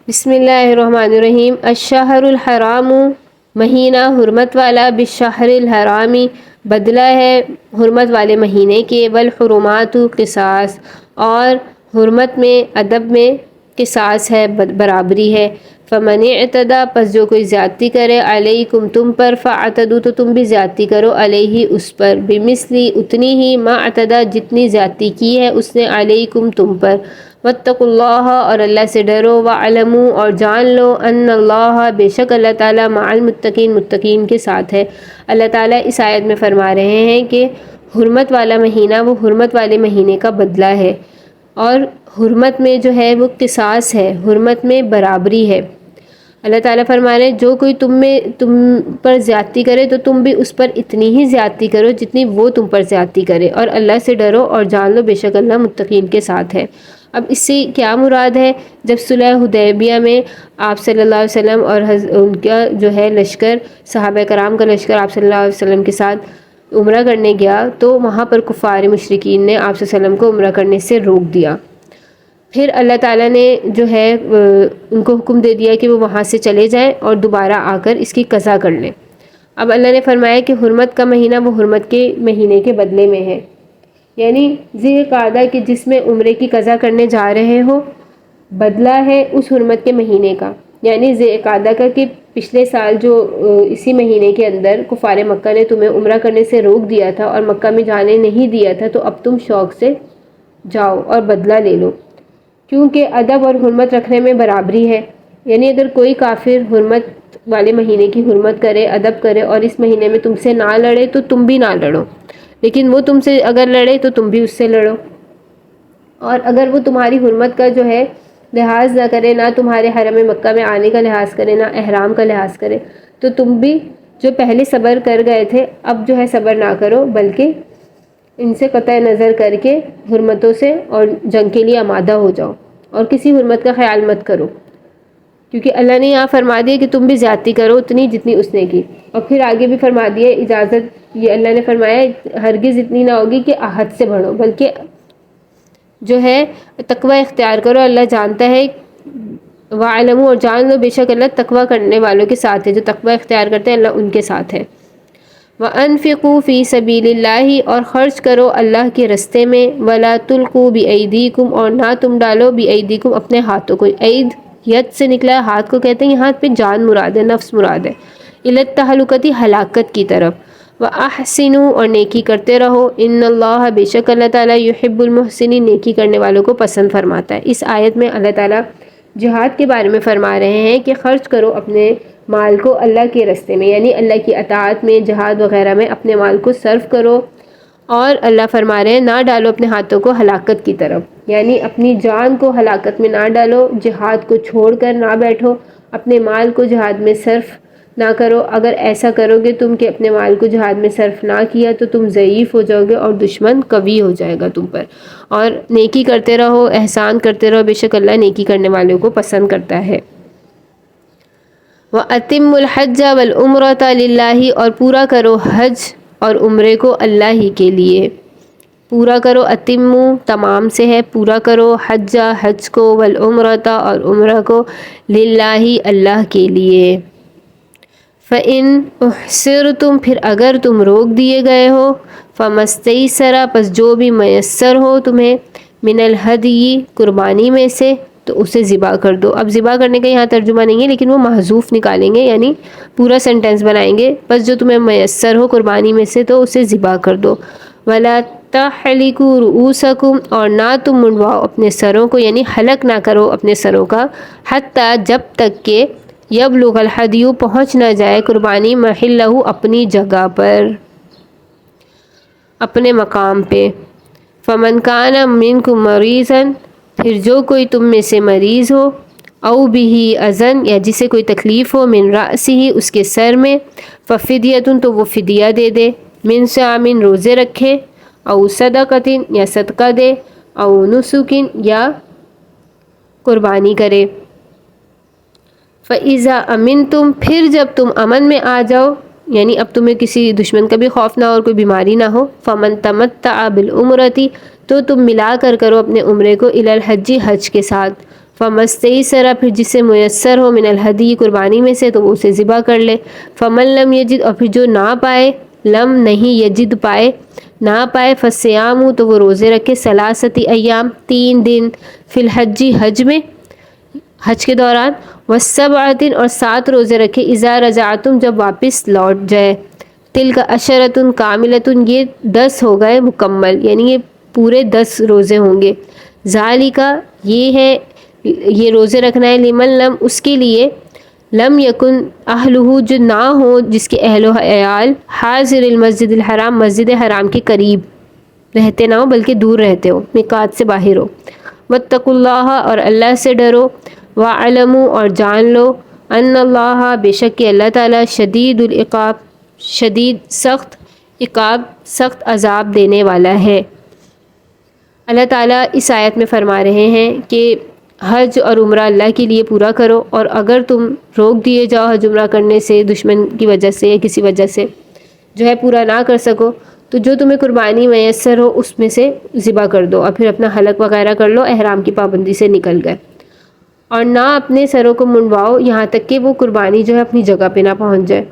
بسم اللہ الرحمن الرحیم۔ الشہر الحرام، مہینہ حرمت والا، بالشہر الحرامی، بدلہ ہے حرمت والے مہینے کے، والحرمات قصاص، اور حرمت میں ادب میں قصاص ہے، برابری ہے۔ فمن اعتدی، پس جو کوئی زیادتی کرے، علیکم تم پر، فاعتدوا تو تم بھی زیادتی کرو، علیہ اس پر، بمثلی اتنی ہی، ما اعتدی جتنی زیادتی کی ہے اس نے، علیکم تم پر۔ واتقوا اللہ، اور اللہ سے ڈرو، واعلموا اور جان لو، ان اللہ بے شک اللہ تعالیٰ، مع المتقین متقین کے ساتھ ہے۔ اللہ تعالیٰ اس آیت میں فرما رہے ہیں کہ حرمت والا مہینہ وہ حرمت والے مہینے کا بدلہ ہے، اور حرمت میں جو ہے وہ قصاص ہے، حرمت میں برابری ہے۔ اللہ تعالیٰ فرما رہے ہیں جو کوئی تم پر زیادتی کرے تو تم بھی اس پر اتنی ہی زیادتی کرو جتنی وہ تم پر زیادتی کرے، اور اللہ سے ڈرو اور جان لو بے شک اللہ متقین کے ساتھ ہے۔ اب اس سے کیا مراد ہے؟ جب صلح حدیبیہ میں آپ صلی اللہ علیہ وسلم اور ان کا جو ہے لشکر، صحابہ کرام کا لشکر آپ صلی اللہ علیہ وسلم کے ساتھ عمرہ کرنے گیا، تو وہاں پر کفار مشرکین نے آپ صلی اللہ علیہ وسلم کو عمرہ کرنے سے روک دیا۔ پھر اللہ تعالیٰ نے جو ہے ان کو حکم دے دیا کہ وہ وہاں سے چلے جائیں اور دوبارہ آ کر اس کی قضا کر لیں۔ اب اللہ نے فرمایا کہ حرمت کا مہینہ وہ حرمت کے مہینے کے بدلے میں ہے، یعنی ذی القعدہ کہ جس میں عمرے کی قضا کرنے جا رہے ہو، بدلہ ہے اس حرمت کے مہینے کا، یعنی ذی القعدہ کا کہ پچھلے سال جو اسی مہینے کے اندر کفار مکہ نے تمہیں عمرہ کرنے سے روک دیا تھا اور مکہ میں جانے نہیں دیا تھا، تو اب تم شوق سے جاؤ اور بدلہ لے لو، کیونکہ ادب اور حرمت رکھنے میں برابری ہے۔ یعنی اگر کوئی کافر حرمت والے مہینے کی حرمت کرے، ادب کرے، اور اس مہینے میں تم سے نہ لڑے تو تم بھی نہ لڑو، لیکن وہ تم سے اگر لڑے تو تم بھی اس سے لڑو۔ اور اگر وہ تمہاری حرمت کا جو ہے لحاظ نہ کرے، نہ تمہارے حرم مکہ میں آنے کا لحاظ کرے، نہ احرام کا لحاظ کرے، تو تم بھی جو پہلے صبر کر گئے تھے اب جو ہے صبر نہ کرو، بلکہ ان سے قطع نظر کر کے حرمتوں سے اور جنگ کے لیے آمادہ ہو جاؤ، اور کسی حرمت کا خیال مت کرو، کیونکہ اللہ نے یہاں فرما دیا کہ تم بھی زیادتی کرو اتنی جتنی اس نے کی۔ اور پھر آگے بھی فرما دیا اجازت، یہ اللہ نے فرمایا ہرگز اتنی نہ ہوگی کہ حد سے بڑھو، بلکہ جو ہے تقوی اختیار کرو، اللہ جانتا ہے۔ وَاعْلَمُوا اور جان لو بے شک اللہ تقوی کرنے والوں کے ساتھ ہے، جو تقوی اختیار کرتے ہیں اللہ ان کے ساتھ ہے۔ وَأَنفِقُوا فِي سَبِيلِ اللَّهِ اور خرچ کرو اللہ کے رستے میں، وَلَا تُلْقُوا بِأَيْدِيكُمْ اور نہ تم ڈالو بِأَيْدِيكُمْ اپنے ہاتھوں کو، عید ید سے نکلا، ہاتھ کو کہتے ہیں، یہاں پہ جان مراد ہے، نفس مراد ہے، إِلَى التَّهْلُكَةِ ہلاکت کی طرف۔ وَأَحْسِنُوا اور نیکی کرتے رہو، إِنَّ اللَّهَ بے شک اللہ تعالیٰ يُحِبُّ الْمُحْسِنِينَ نیکی کرنے والوں کو پسند فرماتا ہے۔ اس آیت میں اللہ تعالیٰ جہاد کے بارے میں فرما رہے ہیں کہ خرچ کرو اپنے مال کو اللہ کے راستے میں، یعنی اللہ کی اطاعت میں، جہاد وغیرہ میں اپنے مال کو صرف کرو، اور اللہ فرما رہے ہیں نہ ڈالو اپنے ہاتھوں کو ہلاکت کی طرف، یعنی اپنی جان کو ہلاکت میں نہ ڈالو، جہاد کو چھوڑ کر نہ بیٹھو، اپنے مال کو جہاد میں صرف نہ کرو۔ اگر ایسا کرو گے تم کہ اپنے مال کو جہاد میں صرف نہ کیا تو تم ضعیف ہو جاؤ گے اور دشمن قوی ہو جائے گا تم پر۔ اور نیکی کرتے رہو، احسان کرتے رہو، بے شک اللہ نیکی کرنے والوں کو پسند کرتا ہے۔ وَأَتِمُّوا الْحَجَّ وَالْعُمْرَةَ لِلَّهِ اور پورا کرو حج اور عمرے کو اللہ ہی کے لیے۔ پورا کرو، اتمو تمام سے ہے، پورا کرو، حج حج کو، والعمرۃ اور عمرہ کو، للہ اللہ کے لیے۔ فَإِنْ أُحْصِرْتُمْ پھر اگر تم روک دیے گئے ہو، فَمَا اسْتَيْسَرَ پس جو بھی میسر ہو تمہیں، من الہدی قربانی میں سے، تو اسے ذبح کر دو۔ اب ذبح کرنے کا یہاں ترجمہ نہیں ہے، لیکن وہ محذوف نکالیں گے، یعنی پورا سینٹینس بنائیں گے، بس جو تمہیں میسر ہو قربانی میں سے تو اسے ذبح کر دو۔ وَلَا تَحْلِقُوا رُؤُوسَكُمْ اور نہ تم منڈواؤ اپنے سروں کو، یعنی حلق نہ کرو اپنے سروں کا، حتیٰ جب تک کہ یبلغ الہدی پہنچ نہ جائے قربانی، محلہ اپنی جگہ پر، اپنے مقام پہ۔ فَمَنْ كَانَ مِنْكُمْ مَرِيضًا پھر جو کوئی تم میں سے مریض ہو، او بِهِ اذًا یا جسے کوئی تکلیف ہو، من رأسہ اس کے سر میں، ففدیۃ تو وہ فدیہ دے دے، من صیام روزے رکھے، او صدقۃ یا صدقہ دے، او نسک یا قربانی کرے۔ فَإِذَا أَمِنْتُمْ پھر جب تم امن میں آ جاؤ، یعنی اب تمہیں کسی دشمن کا بھی خوف نہ ہو اور کوئی بیماری نہ ہو، فَمَنْ تَمَتَّعَ بِالْعُمْرَةِ تو تم ملا کر کرو اپنے عمرے کو، إِلَى الْحَجِّ حج کے ساتھ، فمستیسر پھر جسے میسر ہو من الہدی قربانی میں سے تو وہ اسے ذبح کر لے، فمن لم یجد اور پھر جو نہ پائے، لم نہیں یجد پائے، نہ پائے، فصیام تو وہ روزے رکھے، ثلاثتی ایام 3 دن، فی الحجی حج میں، حج کے دوران، والسبعۃ اور 7 روزے رکھے اذا رجعتم جب واپس لوٹ جائے، تلک عشرۃ کاملۃ یہ 10 ہو گئے مکمل، یعنی یہ پورے 10 روزے ہوں گے، ذالکا یہ ہے، یہ روزے رکھنا ہے، لمن لم اس کے لیے، لم یکن اہلہ جو نہ ہو جس کے اہل و عیال، حاضر المسجد الحرام مسجد حرام کے قریب رہتے نہ ہو بلکہ دور رہتے ہو، میقات سے باہر ہو، واتقوا اللہ اور اللہ سے ڈرو، واعلموا اور جان لو، ان اللہ بے شک کہ اللہ تعالیٰ شدید العقاب شدید سخت عقاب سخت عذاب دینے والا ہے۔ اللہ تعالیٰ اس آیت میں فرما رہے ہیں کہ حج اور عمرہ اللہ کے لیے پورا کرو، اور اگر تم روک دیے جاؤ حج عمرہ کرنے سے دشمن کی وجہ سے یا کسی وجہ سے جو ہے پورا نہ کر سکو، تو جو تمہیں قربانی میسر ہو اس میں سے ذبح کر دو، اور پھر اپنا حلق وغیرہ کر لو، احرام کی پابندی سے نکل گئے، اور نہ اپنے سروں کو منڈواؤ یہاں تک کہ وہ قربانی جو ہے اپنی جگہ پہ نہ پہنچ جائے۔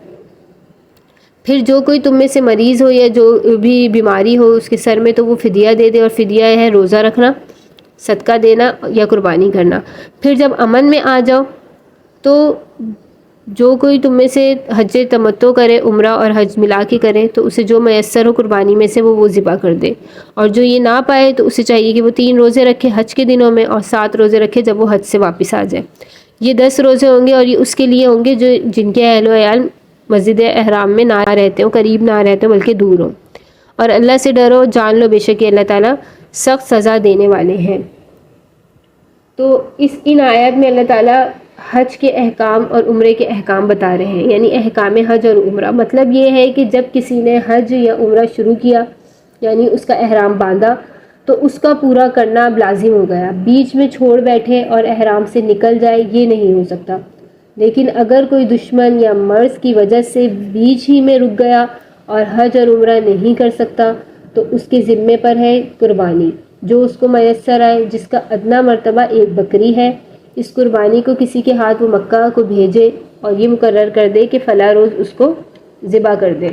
پھر جو کوئی تم میں سے مریض ہو یا جو بھی بیماری ہو اس کے سر میں تو وہ فدیہ دے دے، اور فدیہ ہے روزہ رکھنا، صدقہ دینا یا قربانی کرنا۔ پھر جب امن میں آ جاؤ تو جو کوئی تم میں سے حج تمتع کرے، عمرہ اور حج ملا کے کرے، تو اسے جو میسر ہو قربانی میں سے وہ ذبح کر دے، اور جو یہ نہ پائے تو اسے چاہیے کہ وہ 3 روزے رکھے حج کے دنوں میں، اور 7 روزے رکھے جب وہ حج سے واپس آ جائے۔ یہ 10 روزے ہوں گے، اور یہ اس کے لیے ہوں گے جو جن کے اہل و عیال مسجد احرام میں نہ رہتے ہوں، قریب نہ رہتے ہوں بلکہ دور ہوں، اور اللہ سے ڈرو، جان لو بے شک کہ اللہ تعالیٰ سخت سزا دینے والے ہیں۔ تو ان آیات میں اللہ تعالیٰ حج کے احکام اور عمرے کے احکام بتا رہے ہیں، یعنی احکام حج اور عمرہ۔ مطلب یہ ہے کہ جب کسی نے حج یا عمرہ شروع کیا، یعنی اس کا احرام باندھا، تو اس کا پورا کرنا اب لازم ہو گیا، بیچ میں چھوڑ بیٹھے اور احرام سے نکل جائے یہ نہیں ہو سکتا۔ لیکن اگر کوئی دشمن یا مرض کی وجہ سے بیچ ہی میں رک گیا اور حج اور عمرہ نہیں کر سکتا تو اس کے ذمے پر ہے قربانی، جو اس کو میسر آئے، جس کا ادنا مرتبہ 1 بکری ہے۔ اس قربانی کو کسی کے ہاتھ وہ مکہ کو بھیجے اور یہ مقرر کر دے کہ فلاں روز اس کو ذبح کر دے،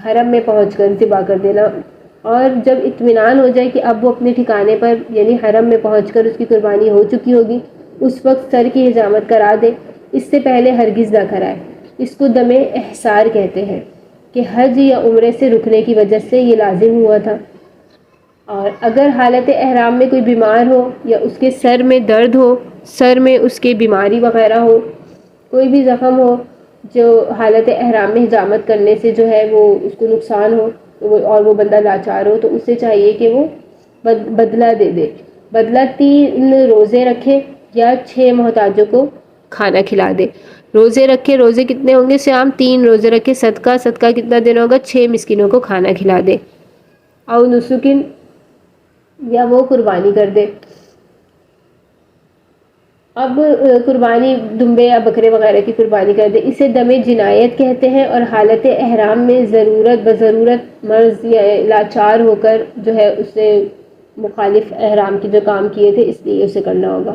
حرم میں پہنچ کر ذبح کر دینا، اور جب اطمینان ہو جائے کہ اب وہ اپنے ٹھکانے پر یعنی حرم میں پہنچ کر اس کی قربانی ہو چکی ہوگی، اس وقت سر کی حجامت کرا دے، اس سے پہلے ہرگز نہ کرائے۔ اس کو دم احسار کہتے ہیں کہ حج یا عمرے سے رکنے کی وجہ سے یہ لازم ہوا تھا، اور اگر حالت احرام میں کوئی بیمار ہو یا اس کے سر میں درد ہو، سر میں اس کے بیماری وغیرہ ہو، کوئی بھی زخم ہو جو حالت احرام میں حجامت کرنے سے جو ہے وہ اس کو نقصان ہو، اور وہ بندہ لاچار ہو، تو اسے چاہیے کہ وہ بدلہ دے دے۔ بدلہ 3 روزے رکھے یا 6 محتاجوں کو کھانا کھلا دے۔ روزے رکھے، روزے کتنے ہوں گے؟ صیام 3 روزے رکھے، صدقہ کتنا دینا ہوگا؟ 6 مسکینوں کو کھانا کھلا دے، او نسکن یا وہ قربانی کر دے۔ اب قربانی دمبے یا بکرے وغیرہ کی قربانی کر دے، اسے دم جنایت کہتے ہیں، اور حالت احرام میں بضرورت مرض یا لاچار ہو کر جو ہے اسے مخالف احرام کے جو کام کیے تھے اس لیے اسے کرنا ہوگا۔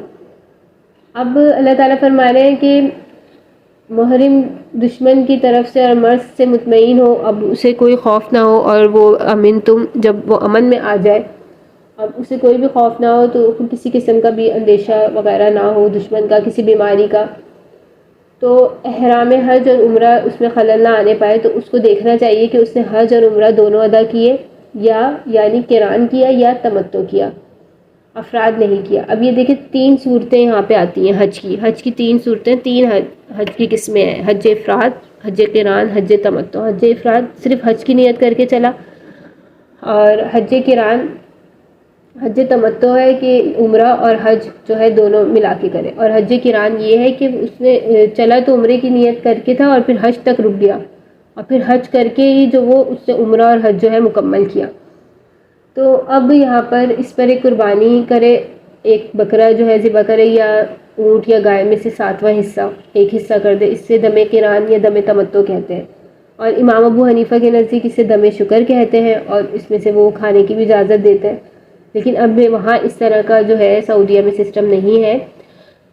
اب اللہ تعالیٰ فرما رہے ہیں کہ محرم دشمن کی طرف سے اور مرض سے مطمئن ہو، اب اسے کوئی خوف نہ ہو، اور وہ جب وہ امن میں آ جائے، اب اسے کوئی بھی خوف نہ ہو، تو کسی قسم کا بھی اندیشہ وغیرہ نہ ہو دشمن کا، کسی بیماری کا، تو احرام حج اور عمرہ اس میں خلل نہ آنے پائے، تو اس کو دیکھنا چاہیے کہ اس نے حج اور عمرہ دونوں ادا کیے، یا یعنی قران کیا یا تمتع کیا، افراد نہیں کیا۔ اب یہ دیکھیں 3 صورتیں یہاں پہ آتی ہیں حج کی 3 صورتیں، 3 حج کی قسمیں ہیں: حج افراد، حج قران، حج تمتع۔ حج افراد صرف حج کی نیت کر کے چلا، اور حج قران حج تمتع ہے کہ عمرہ اور حج جو ہے دونوں ملا کے کرے، اور حج قران یہ ہے کہ اس نے چلا تو عمرے کی نیت کر کے تھا اور پھر حج تک رک گیا، اور پھر حج کر کے ہی جو وہ اس نے عمرہ اور حج جو ہے مکمل کیا۔ تو اب یہاں پر اس پر ایک قربانی کرے، ایک بکرا جو ہے ذبح کرے، یا اونٹ یا گائے میں سے 7واں حصہ ایک حصہ کر دے، اس سے دم قران یا دم تمتع کہتے ہیں، اور امام ابو حنیفہ کے نزدیک اسے دم شکر کہتے ہیں، اور اس میں سے وہ کھانے کی بھی اجازت دیتے ہیں۔ لیکن اب وہاں اس طرح کا جو ہے سعودیہ میں سسٹم نہیں ہے.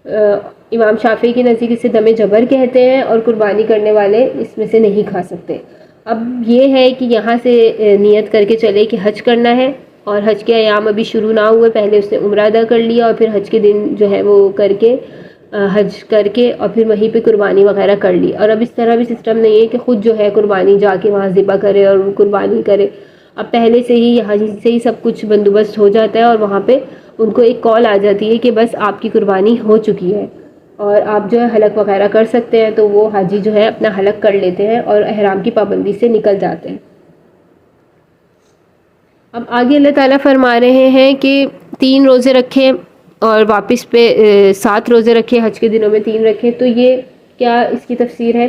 امام شافعی کے نزدیک اسے دم جبر کہتے ہیں اور قربانی کرنے والے اس میں سے نہیں کھا سکتے. اب یہ ہے کہ یہاں سے نیت کر کے چلے کہ حج کرنا ہے، اور حج کے ایام ابھی شروع نہ ہوئے، پہلے اس نے عمرہ ادا کر لیا اور پھر حج کے دن جو ہے وہ کر کے حج کر کے اور پھر وہیں پہ قربانی وغیرہ کر لی. اور اب اس طرح بھی سسٹم نہیں ہے کہ خود جو ہے قربانی جا کے وہاں ذبح کرے اور قربانی کرے. اب پہلے سے ہی یہاں سے ہی سب کچھ بندوبست ہو جاتا ہے اور وہاں پہ ان کو ایک کال آ جاتی ہے کہ بس آپ کی قربانی ہو چکی ہے اور آپ جو ہے حلق وغیرہ کر سکتے ہیں. تو وہ حاجی جو ہے اپنا حلق کر لیتے ہیں اور احرام کی پابندی سے نکل جاتے ہیں. اب آگے اللہ تعالیٰ فرما رہے ہیں کہ 3 روزے رکھیں اور واپس پہ 7 روزے رکھے، حج کے دنوں میں 3 رکھے. تو یہ کیا اس کی تفسیر ہے؟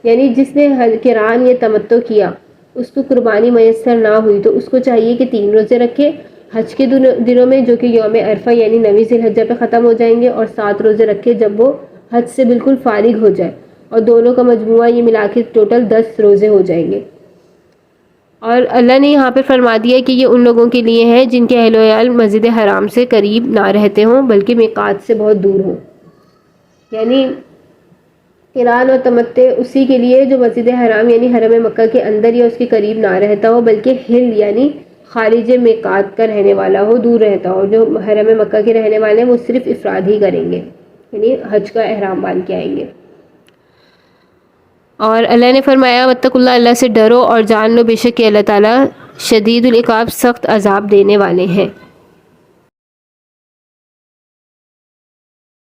یعنی جس نے قران یا تمتع کیا اس کو قربانی میسر نہ ہوئی تو اس کو چاہیے کہ 3 روزے رکھے حج کے دنوں میں، جو کہ یوم عرفہ یعنی 9 ذی الحجہ پہ ختم ہو جائیں گے، اور 7 روزے رکھے جب وہ حج سے بالکل فارغ ہو جائے، اور دونوں کا مجموعہ یہ ملا کے ٹوٹل 10 روزے ہو جائیں گے. اور اللہ نے یہاں پہ فرما دیا کہ یہ ان لوگوں کے لیے ہے جن کے اہل و عیال مسجد حرام سے قریب نہ رہتے ہوں بلکہ میقات سے بہت دور ہوں. یعنی قران اور تمتع اسی کے لیے جو مسجد حرام یعنی حرم مکہ کے اندر یا اس کے قریب نہ رہتا ہو، بلکہ حل یعنی خارج میقات کا رہنے والا ہو، دور رہتا ہو. جو حرم مکہ کے رہنے والے ہیں وہ صرف افراد ہی کریں گے، یعنی حج کا احرام باندھ کے آئیں گے. اور اللہ نے فرمایا واتقوا اللہ، اللہ سے ڈرو اور جان لو بے شک کہ اللہ تعالیٰ شدید العقاب، سخت عذاب دینے والے ہیں.